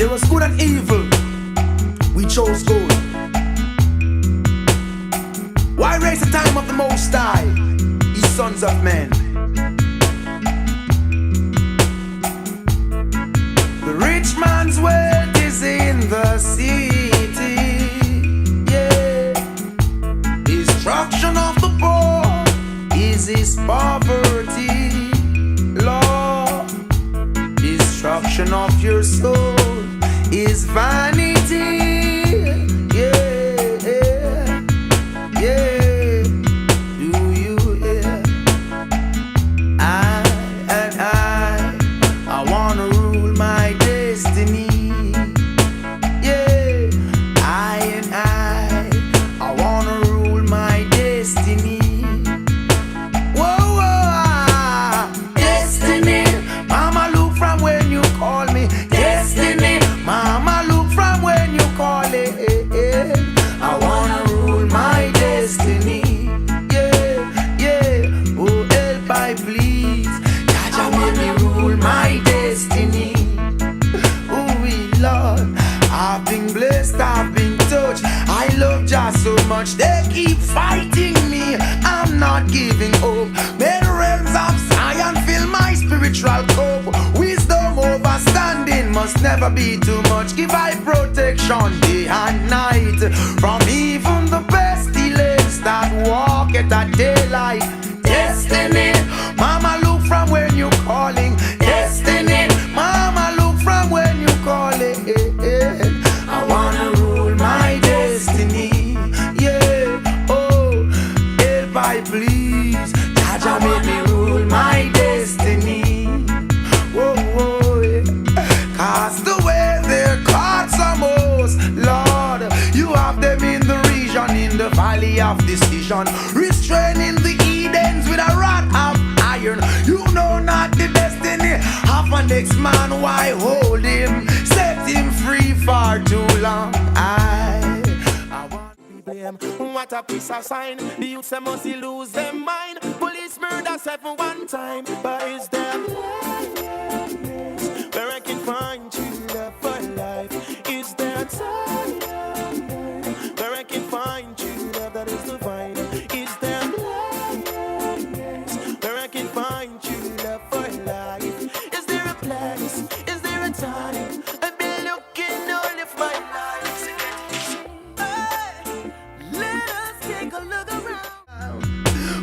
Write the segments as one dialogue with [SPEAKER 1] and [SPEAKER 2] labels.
[SPEAKER 1] There was good and evil. We chose good. Why raise the time of the Most High, ye sons of men? The rich man's wealth is in the city, yeah. Destruction of the poor is his poverty, Lord. Destruction of your soul is vanity. So much they keep fighting me. I'm not giving up. May the realms of Zion fill my spiritual cup. Wisdom overstanding must never be too much. Give I protection day and night from even the pestilence that walk at that daylight. Destiny, mama, look from when you're calling. Destiny, mama, look from when you're calling. I wanna rule my destiny. Please, Jaja, make me rule my destiny. Whoa, whoa, yeah. Cast away their cards most, Lord. You have them in the region, in the valley of decision, restraining the Edens with a rod of iron. You know not the destiny of an next man. Why hold him? Set him free for too long.
[SPEAKER 2] What a piece of sign. The youths them must lose their mind. Police murder 7 time. But is there a place where I can find true love for life? Is there a time where I can find true love that is divine? Is there a place where I can find true love for life? Is there a place? Is there a time? I've been looking all of my life.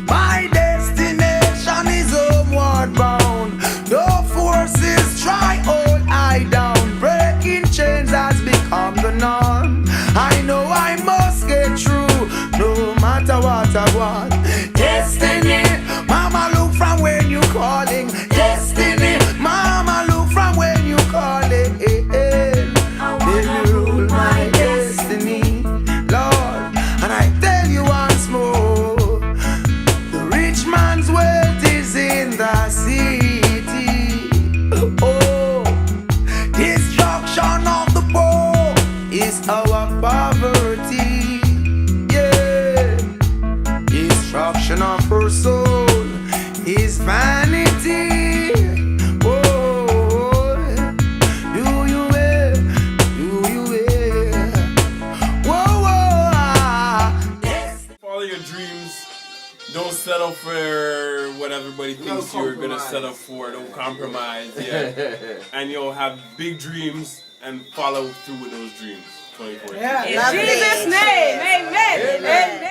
[SPEAKER 1] My destination is homeward bound. No forces try hold I down. Breaking chains has become the norm. I know I must get through, no matter what I want. Destiny, mama, look from when you calling. Destiny, mama, look from when you calling. Let me rule my destiny, Lord. And I tell you once more, the rich man's wealth is in the city. Oh, destruction of the poor is our poverty. Yeah, destruction of her soul is vanity.
[SPEAKER 3] Don't settle for what everybody thinks you're gonna settle for. Don't compromise, yeah. And you'll have big dreams and follow through with those dreams. 24/7.
[SPEAKER 4] In Jesus' name, amen. Amen.